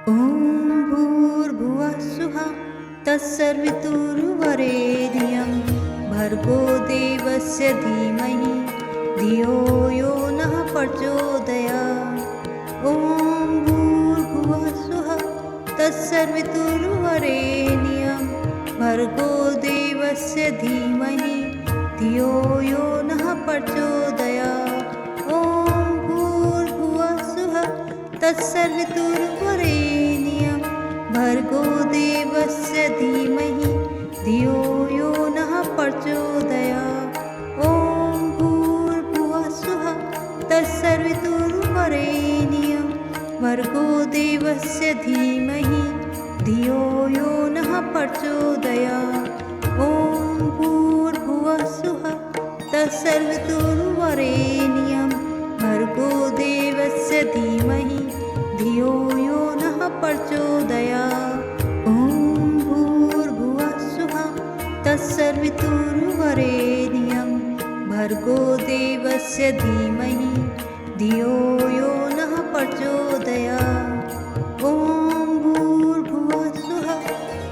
ॐ भूर्भुवः स्वः तत्सवितुर्वरेण्यं भर्गो देवस्य धीमहि धियो यो नः प्रचोदयात्। ॐ भूर्भुवः स्वः तत्सवितुर्वरेण्यं भर्गो देवस्य धीमहि धियो यो नः प्रचोदयात्। ॐ भूर्भुवः स्वः तत्सवितुर्वरेण्यं भर्गो देवस्य धीमहि धियो यो नः प्रचोदयात्। ॐ भूर्भुवः स्वः तत्सवितुर्वरेण्यं भर्गो देवस्य धीमहि धियो यो नः प्रचोदयात्। ॐ भूर्भुवः स्वः तत्सवितुर्वरेण्यं भर्गो देवस्य धीमहि धियो यो नः प्रचोदयात्। ॐ भूर्भुवः स्वः तत्सवितुर्वरेण्यं भर्गो देवस्य धीमहि धियो यो नः प्रचोदयात्। ॐ भूर्भुवः स्वः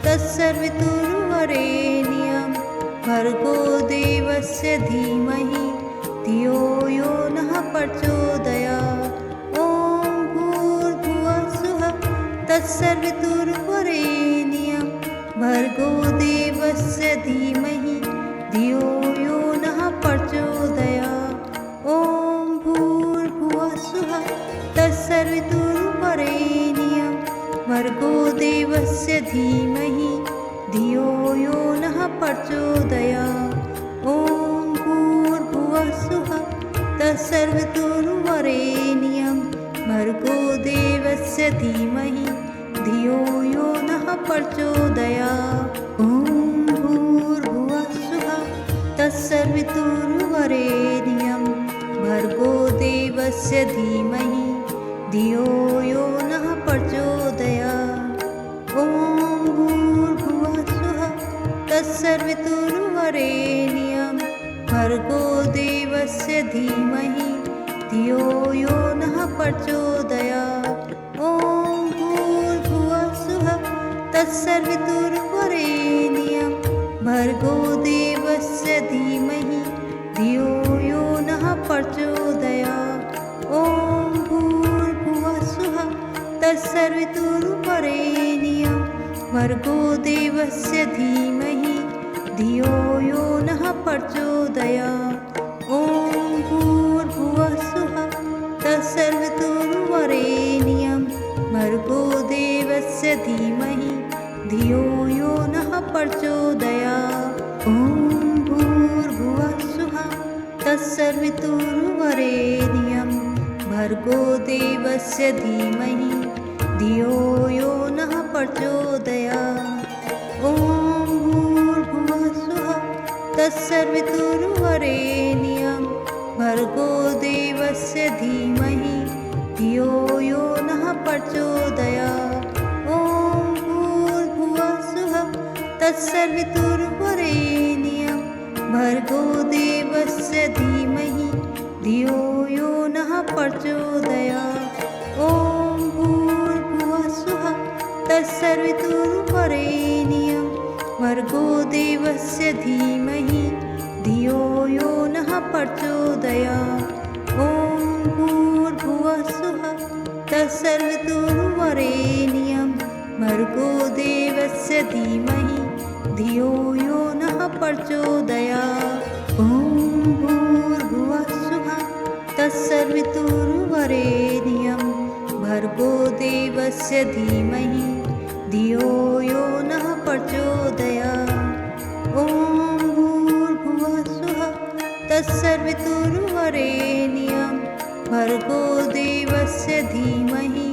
तत्सवितुर्वरेण्यं भर्गो देवस्य धीमहि धियो यो नः प्रचोदयात्। ॐ भूर्भुवः स्वः तत्सवितुर्वरेण्यं भर्गो देवस्य धीमहि धियो यो नः प्रचोदयात्। ॐ भूर्भुवः स्वः तत्सवितुर्वरेण्यं भर्गो देवस्य धीमहि धियो यो नः प्रचोदयात्। ॐ भूर्भुवः स्वः तत्सवितुर्वरेण्यं भर्गो देवस्य धीमहि धियो यो नः प्रचोदयात्। ॐ भूर्भुवः स्वः तत्सवितुर्वरेण्यं भर्गो देवस्य धीमहि धियो यो नः प्रचोदयात्। ॐ भूर्भुवः स्वः तत्सवितुर्वरेण्यं भर्गो देवस्य धीमहि धियो यो नः प्रचोदयात्। ॐ भूर्भुवः स्वः तत्सवितुर्वरेण्यं भर्गो देवस्य धीमहि धियो यो नः प्रचोदयात्। ॐ भूर्भुवः स्वः तत्सवितुर्वरेण्यं भर्गो देवस्य धीमहि धियो यो नः प्रचोदयात्। ॐ भूर्भुवः स्वः तत्सवितुर्वरेण्यं भर्गो देवस्य धीमहि धियो यो नः प्रचोदयात्। ॐ भूर्भुवः स्वः तत्सवितुर्वरेण्यं भर्गो देवस्य धीमहि धियो यो नः प्रचोदयात्। ॐ भूर्भुवः स्वः तत्सवितुर्वरेण्यं भर्गो देवस्य धीमहि धियो यो नः प्रचोदयात्। ॐ भूर्भुवः स्वः तत्सवितुर्वरेण्यं भर्गो देवस्य धीमहि धियो यो नः प्रचोदयात्। ॐ भूर्भुवः स्वः तत्सवितुर्वरेण्यं भर्गो देवस्य धीमहि धियो यो नः प्रचोदयात्। ॐ भूर्भुवः स्वः तत्सवितुर्वरेण्यं भर्गो देवस्य धीमहि धियो यो नः प्रचोदयात्। ॐ भूर्भुवः स्वः तत्सवितुर्वरेण्यं भर्गो देवस्य धीमहि धियो यो नः प्रचोदयात्। ॐ भूर्भुवः स्वः तत्सवितुर्वरेण्यं भर्गो देवस्य धीमहि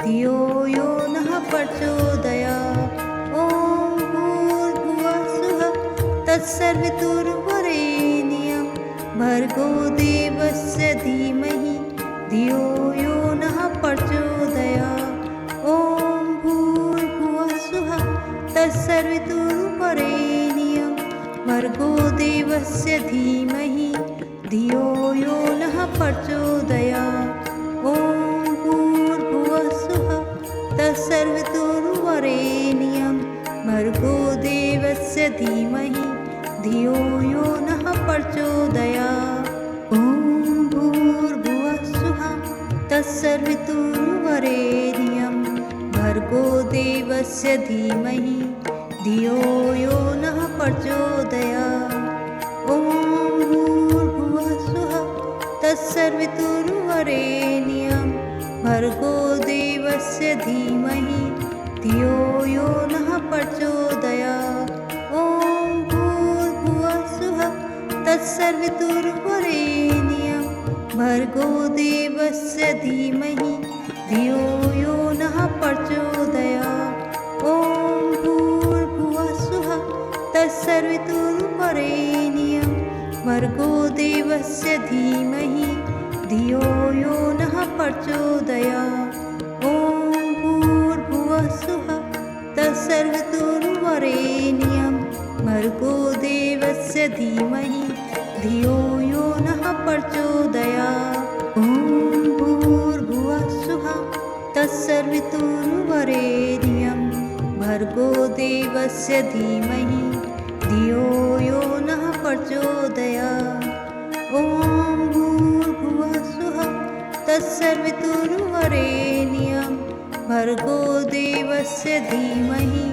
धियो यो नः प्रचोदयात्। ॐ भूर्भुवः स्वः तत्सवितुर्वरेण्यं भर्गो देवस्य धीमहि धियो यो नः प्रचोदयात्। ॐ भूर्भुवः स्वः तत्सवितुर्वरेण्यं भर्गो देवस्य धीमहि धियो यो नः प्रचोदयात्। ॐ भूर्भुवः स्वः तत्सवितुर्वरेण्यं भर्गो देवस्य धीमहि धियो यो नः प्रचोदयात्। ॐ भूर्भुवः स्वः तत्सवितुर्वरेण्यं भर्गो देवस्य धीमहि धियो यो नः प्रचोदयात्। ॐ भूर्भुवः स्वः तत्सवितुर्वरेण्यं भर्गो देवस्य धीमहि धियो यो नः प्रचोदयात्। ॐ भूर्भुवः स्वः तत्सवितुर्वरेण्यं भर्गो देवस्य धीमहि धियो यो नः प्रचोदयात्। ॐ भूर्भुवः स्वः तत्सवितुर्वरेण्यं भर्गो देवस्य धीमहि धियो यो नः प्रचोदयात्। ॐ भूर्भुवः स्वः तत्सवितुर्वरेण्यं भर्गो देवस्य धीमहि धियो यो नः प्रचोदयात्। ॐ भूर्भुवः स्वः तत्सवितुर्वरेण्यं भर्गो देवस्य धीमहि धियो यो नः प्रचोदयात्। ॐ भूर्भुवः स्वः तत्सवितुर्वरेण्यं भर्गो देवस्य धीमहि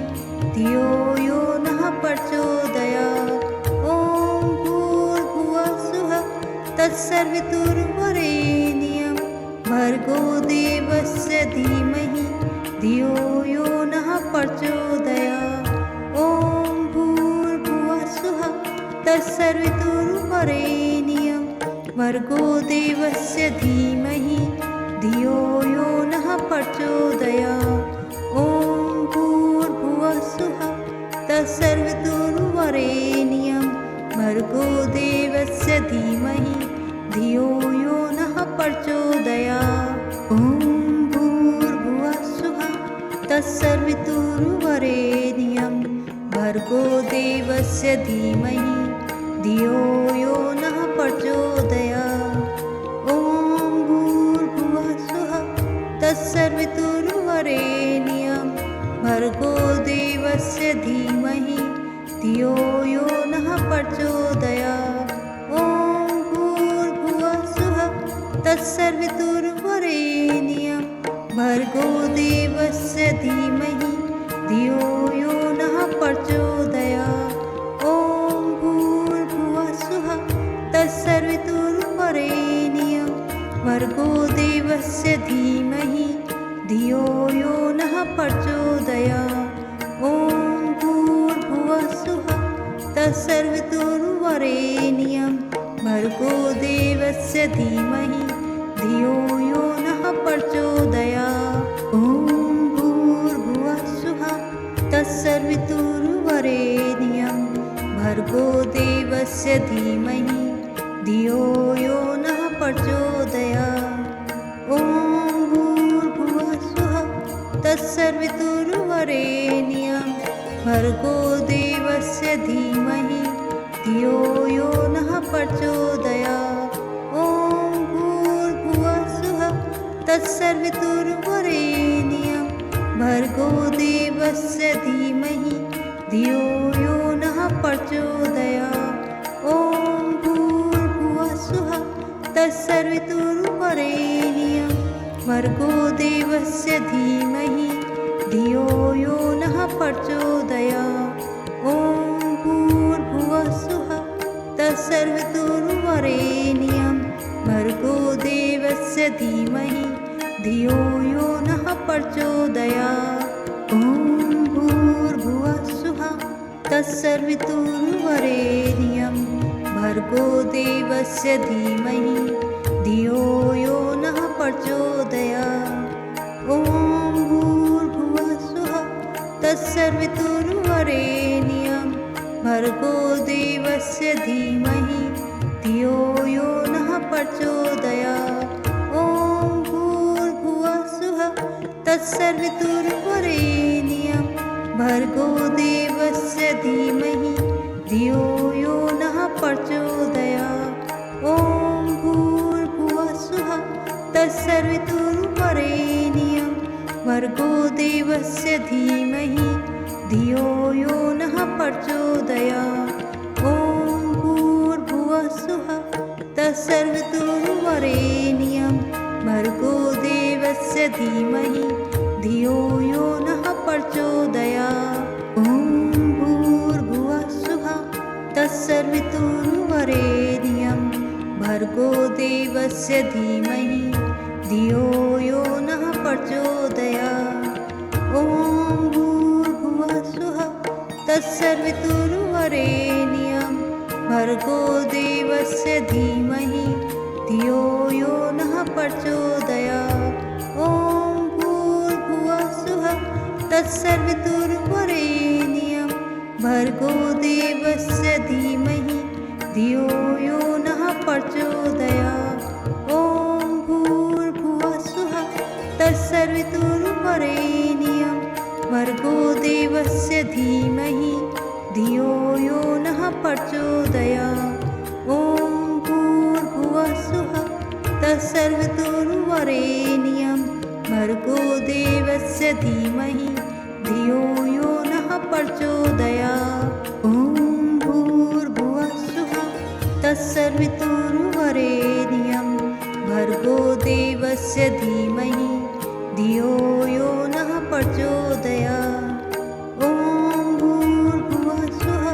धियो यो नः प्रचोदयात्। ॐ भूर्भुवः स्वः तत्सवितुर्वरेण्यं भर्गो देवस्य धीमहि धियो यो नः प्रचोदयात्। ॐ भूर्भुवः स्वः तत्सवितुर्वरेण्यं भर्गो देवस्य धीमहि धियो यो नः प्रचोदयात्। ॐ भूर्भुवः स्वः तत्सवितुर्वरेण्यं भर्गो देवस्य धीमहि धियो यो नः प्रचोदयात्। ॐ भूर्भुवः स्वः तत्सवितुर्वरेण्यं भर्गो देवस्य धीमहि धियो यो नः प्रचोदयात्। ॐ भूर्भुवः स्वः तत्सवितुर्वरेण्यं भर्गो देवस्य धीमहि धियो यो नः प्रचोदयात्। ॐ भूर्भुवः स्वः तत्सवितुर्वरेण्यं भर्गो देवस्य धीमहि धियो यो नः प्रचोदयात्। ॐ भूर्भुवः स्वः तत्सवितुर्वरेण्यं भर्गो देवस्य धीमहि धियो यो नः प्रचोदयात्। ॐ भूर्भुवः स्वः तत्सवितुर्वरेण्यं भर्गो देवस्य धीमहि धियो यो नः प्रचोदयात्। ॐ भूर्भुवः स्वः तत्सवितुर्वरेण्यं भर्गो देवस्य धीमहि धियो यो नः प्रचोदयात्। ॐ भूर्भुवः स्वः तत्सवितुर्वरेण्यं भर्गो देवस्य धीमहि धियो यो नः प्रचोदयात्। ॐ भूर्भुवः स्वः तत्सवितुर्वरेण्यं भर्गो देवस्य धीमहि धियो यो नः प्रचोदयात्। ॐ भूर्भुवः स्वः तत्सवितुर्वरेण्यं भर्गो देवस्य धीमहि धियो यो नः प्रचोदयात्। ॐ भूर्भुवः स्वः तत्सवितुर्वरेण्यं भर्गो देवस्य धीमहि धियो यो नः प्रचोदयात्। ॐ भूर्भुवः स्वः तत्सवितुर्वरेण्यं भर्गो देवस्य धीमहि धियो यो नः प्रचोदयात्। ॐ भूर्भुवः स्वः तत्सवितुर्वरेण्यं भर्गो देवस्य धीमहि धियो यो नः प्रचोदयात्। ॐ भूर्भुवः स्वः तत्सवितुर्वरेण्यं भर्गो देवस्य धीमहि धियो यो नः प्रचोदयात्। ॐ भूर्भुवः स्वः तत्सवितुर्वरेण्यं भर्गो देवस्य धीमहि धियो यो नः प्रचोदयात्। ॐ भूर्भुवः स्वः तत्सवितुर्वरेण्यं भर्गो देवस्य धीमहि धियो यो नः प्रचोदयात्। ॐ भूर्भुवः स्वः तत्सवितुर्वरेण्यं भर्गो देवस्य धीमहि धियो यो नः प्रचोदयात्। ॐ भूर्भुवः स्वः तत्सवितुर्वरेण्यं भर्गो देवस्य धीमहि धियो यो नः प्रचोदयात्। ॐ भूर्भुवः स्वः तत्सवितुर्वरेण्यं भर्गो देवस्य धीमहि धियो यो नः प्रचोदयात्। ॐ भूर्भुवः स्वः तत्सवितुर्वरेण्यं भर्गो देवस्य धीमहि धियो यो नः प्रचोदयात्। ॐ भूर्भुवः स्वः तत्सवितुर्वरेण्यं भर्गो देवस्य धीमहि धियो यो नः प्रचोदयात्। ॐ भूर्भुवः स्वः तत्सवितुर्वरेण्यं भर्गो देवस्य धीमहि धियो यो नः प्रचोदयात्। ॐ भूर्भुवः स्वः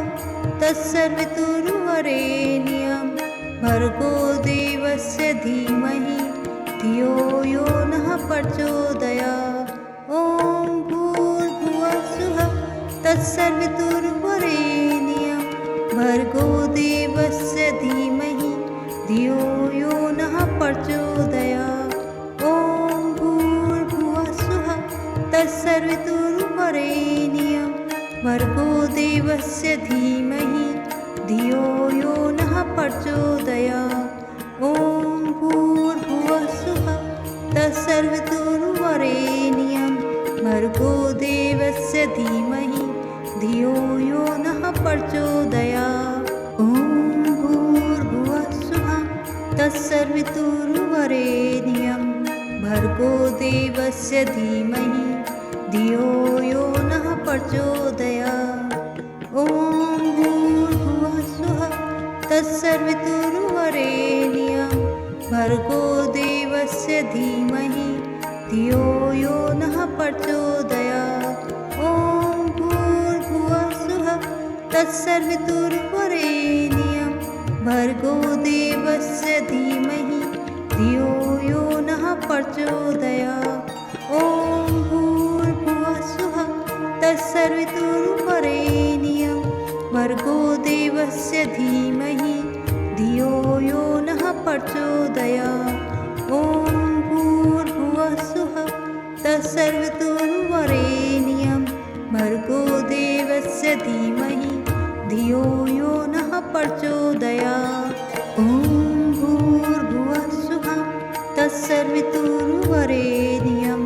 तत्सवितुर्वरेण्यं भर्गो देवस्य धीमहि धियो यो नः प्रचोदयात्। ॐ भूर्भुवः स्वः तत्सवितुर्वरेण्यं भर्गो देवस्य धीमहि धियो यो नः प्रचोदयात्। ॐ भूर्भुवः स्वः तत्सवितुर्वरेण्यं भर्गो देवस्य धीमहि धियो यो नः प्रचोदयात्। ॐ भूर्भुवः स्वः तत्सवितुर्वरेण्यं भर्गो देवस्य धीमहि धियो यो नः प्रचोदयात्। ॐ भूर्भुवः स्वः तत्सवितुर्वरेण्यं भर्गो देवस्य धीमहि धियो यो नः प्रचोदयात्। ॐ भूर्भुवः स्वः तत्सवितुर्वरेण्यं भर्गो देवस्य धीमहि धियो यो नः प्रचोदयात्। ॐ भूर्भुवः स्वः तत्सवितुर्वरेण्यं भर्गो देवस्य धीमहि धियो यो नः प्रचोदयात्। ॐ भूर्भुवः स्वः तत्सवितुर्वरेण्यं भर्गो देवस्य धीमहि धियो यो नः प्रचोदयात्। ॐ भूर्भुवः स्वः तत्सवितुर्वरेण्यं भर्गो देवस्य धीमहि धियो यो नः प्रचोदयात्। ॐ भूर्भुवः स्वः तत्सवितुर्वरेण्यं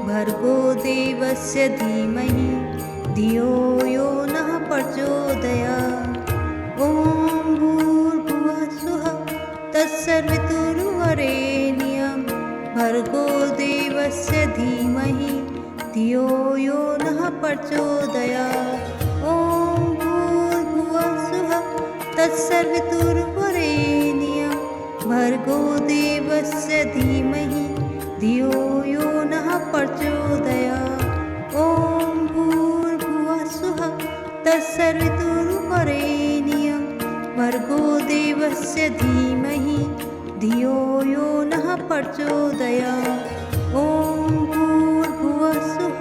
भर्गो देवस्य धीमहि धियो यो नः प्रचोदयात्। ॐ भूर्भुवः स्वः तत्सवितुर्वरेण्यं भर्गो देवस्य धीमहि धियो यो नः प्रचोदयात्। ॐ भूर्भुवः स्वः तत्सवितुर्वरेण्यं भर्गो देवस्य धीमहि धियो यो नः प्रचोदयात्। ॐ भूर्भुवः स्वः तत्सवितुर्वरेण्यं भर्गो देवस्य धीमहि धियो यो नः प्रचोदयात्। ॐ भूर्भुवः स्वः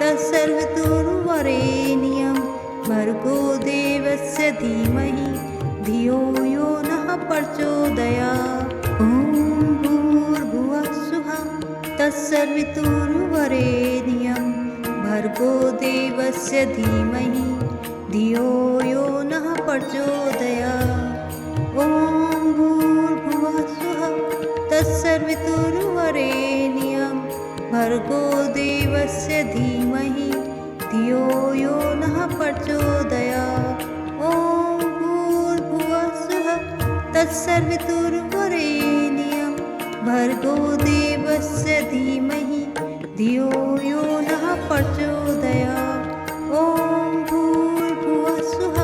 तत्सवितुर्वरेण्यं भर्गो देवस्य धीमहि धियो यो नः प्रचोदयात्। ॐ भूर्भुवः स्वः तत्सवितुर्वरेण्यं भर्गो देवस्य धीमहि धियो यो नः प्रचोदयात्। ॐ भूर्भुवः स्वः तत्सवितुर्वरेण्यं भर्गो देवस्य धीमहि धियो यो नः प्रचोदयात्। ॐ भूर्भुवः स्वः तत्सवितुर्वरेण्यं भर्गो देवस्य धीमहि धियो यो नः प्रचोदयात्। ॐ भूर्भुवः स्वः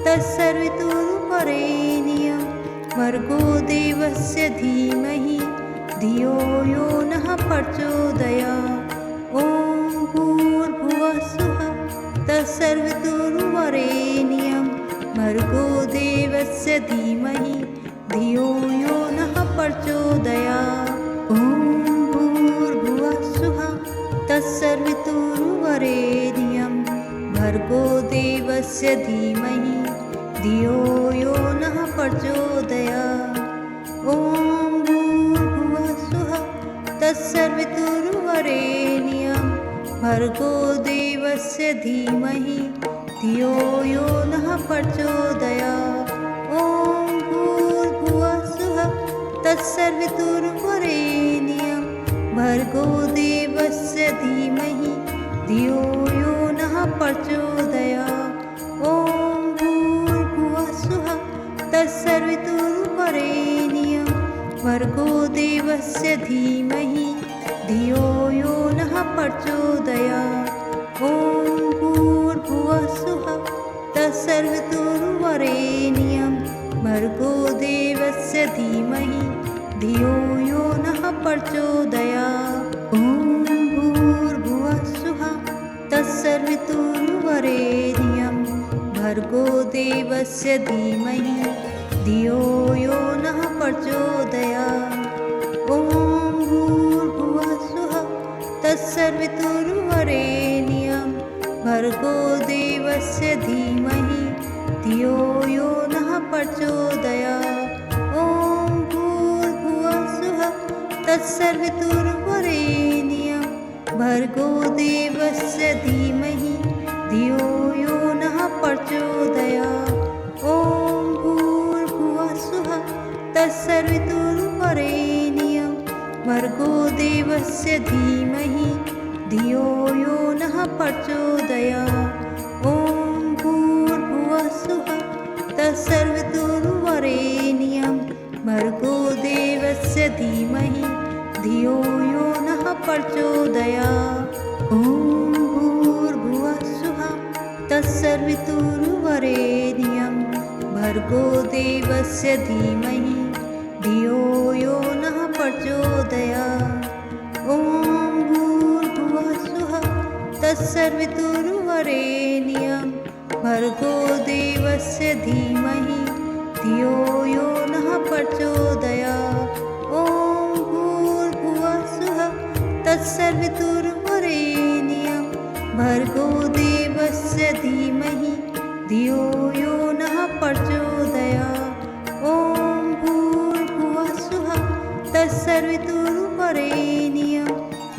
तत्सवितुर्वरेण्यं भर्गो देवस्य धीमहि धियो यो नः प्रचोदयात्। ॐ भूर्भुवः स्वः तत्सवितुर्वरेण्यं भर्गो देवस्य धीमहि धियो यो नः प्रचोदयात्। ॐ भूर्भुवः स्वः तत्सवितुर्वरेण्यं भर्गो देवस्य धीमहि धियो यो नः प्रचोदयात्। ॐ भूर्भुवः स्वः तत्सवितुर्वरेण्यं भर्गो देवस्य धीमहि धियो यो नः प्रचोदयात्। ॐ भूर्भुवः स्वः तत्सवितुर्वरेण्यं भर्गो देवस्य धीमहि धियो यो नः प्रचोदयात्। ॐ भूर्भुवः स्वः तत्सवितुर्वरेण्यं भर्गो देवस्य धीमहि धियो यो नः प्रचोदयात्। ॐ भूर्भुवः स्वः तत्सवितुर्वरेण्यं भर्गो देवस्य धीमहि धियो यो नः प्रचोदयात्। ॐ भूर्भुवः स्वः तत्सवितुर्वरेण्यं भर्गो देवस्य धीमहि धियो यो नः प्रचोदयात्। ॐ भूर्भुवः स्वः तत्सवितुर्वरेण्यं भर्गो देवस्य धीमहि धियो यो नः प्रचोदयात्। ॐ भूर्भुवः स्वः तत्सवितुर्वरेण्यं भर्गो देवस्य धीमहि धियो यो नः प्रचोदयात्। ॐ भूर्भुवः स्वः तत्सवितुर्वरेण्यं भर्गो देवस्य धीमहि धियो यो नः प्रचोदयात्। ॐ भूर्भुवः स्वः तत्सवितुर्वरेण्यं भर्गो देवस्य धीमहि धियो यो नः प्रचोदयात्। ॐ भूर्भुवः स्वः तत्सवितुर्वरेण्यं भर्गो देवस्य धीमहि धियो यो नः प्रचोदयात्। ॐ भूर्भुवः स्वः तत्सवितुर्वरेण्यं भर्गो देवस्य धीमहि धियो यो नः प्रचोदयात्। ॐ भूर्भुवः स्वः तत्सवितुर्वरेण्यं भर्गो देवस्य धीमहि धियो यो नः प्रचोदयात्। ॐ भूर्भुवः स्वः तत्सवितुर्वरेण्यं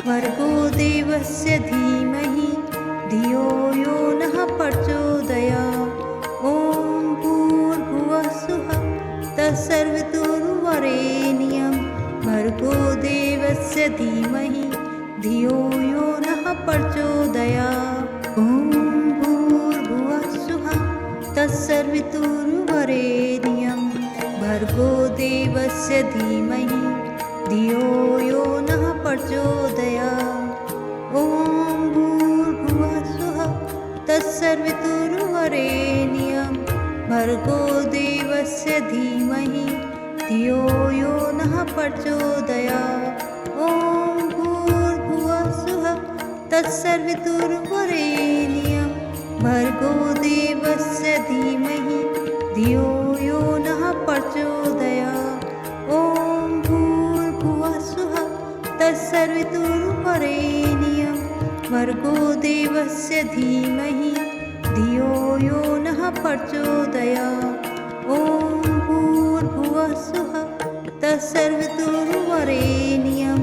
भर्गो देवस्य धीमहि धियो यो नः प्रचोदयात्। ॐ भूर्भुवः स्वः तत्सवितुर्वरेण्यं भर्गो देवस्य धीमहि धियो यो नः प्रचोदयात्। ॐ भूर्भुवः स्वः तत्सवितुर्वरेण्यं भर्गो देवस्य धीमहि धियो यो नः प्रचोदयात्। ॐ भूर्भुवः स्वः तत्सवितुर्वरेण्यं भर्गो देवस्य धीमहि धियो यो नः प्रचोदयात्। ॐ भूर्भुवः स्वः तत्सवितुर्वरेण्यं भर्गो देवस्य धीमहि धियो यो नः प्रचोदयात्। ॐ भूर्भुवः स्वः तत्सवितुर्वरेण्यं भर्गो देवस्य धीमहि धियो यो नः प्रचोदयात्। ॐ भूर्भुवः स्वः तत्सवितुर्वरेण्यं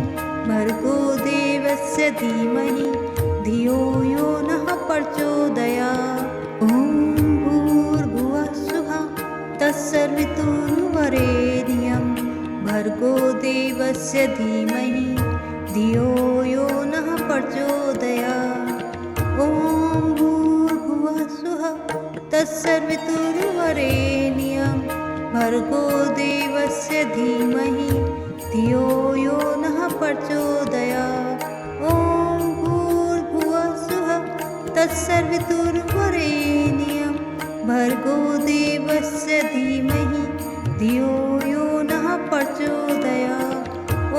भर्गो देवस्य धीमहि धियो यो नः प्रचोदयात्। ॐ भूर्भुवः स्वः तत्सवितुर्वरेण्यं भर्गो देवस्य धीमहि धियो यो नः प्रचोदयात्। ॐ भूर्भुवः स्वः तत्सवितुर्वरेण्यं भर्गो देवस्य धीमहि धियो यो नः प्रचोदयात्। ॐ तत्सवितुर्वरेण्यं भर्गो देवस्य धीमहि धियो यो नः प्रचोदयात्।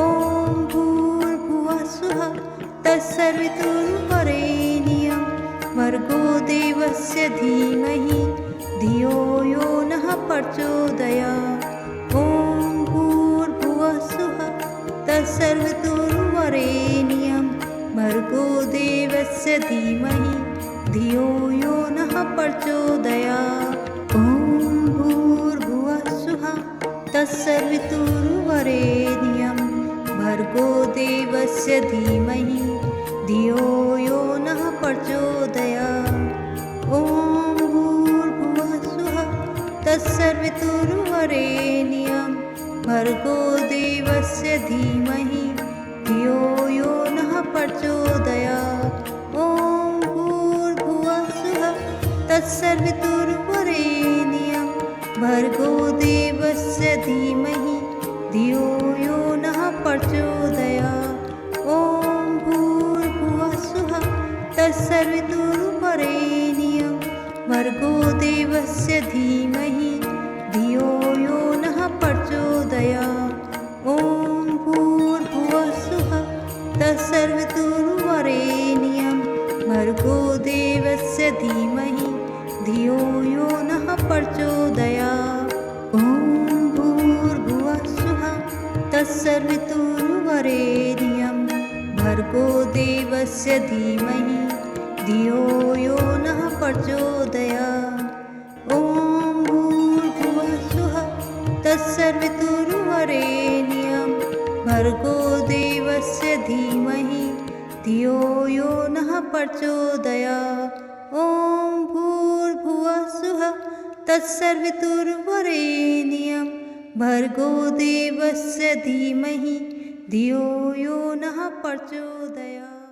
ॐ भूर्भुवः स्वः तत्सवितुर्वरेण्यं भर्गो देवस्य धीमहि धियो यो नः प्रचोदयात्। ॐ भूर्भुवः स्वः तत्सवितुर्वरेण्यं भर्गो देवस्य धीमहि धियो यो नः प्रचोदयात्। ॐ भूर्भुवः स्वः तत्सवितुर्वरेण्यं भर्गो देवस्य धीमहि धियो यो नः प्रचोदयात्। ॐ भूर्भुवः स्वः तत्सवितुर्वरेण्यं भर्गो देवस्य धीमहि धियो यो नः प्रचोदयात्। ॐ भूर्भुवः स्वः तत्सवितुर्वरेण्यं भर्गो देवस्य धीमहि धियो यो नः प्रचोदयात्। ॐ भूर्भुवः स्वः तत्सवितुर्वरेण्यं भर्गो देवस्य धीमहि धियो यो नः प्रचोदयात्। ॐ भूर्भुवः स्वः तत्सवितुर्वरेण्यं भर्गो देवस्य धीमहि धियो यो नः प्रचोदयात्। ॐ भूर्भुवः स्वः तत्सवितुर्वरेण्यं भर्गो देवस्य धीमहि धियो यो नः प्रचोदयात्। ॐ भूर्भुवः स्वः तत्सवितुर्वरेण्यं भर्गो देवस्य धीमहि धियो यो नः प्रचोदयात्। ॐ भूर्भुवः स्वः तत्सवितुर्वरेण्यं भर्गो देवस्य धीमहि धियो यो नः प्रचोदयात्।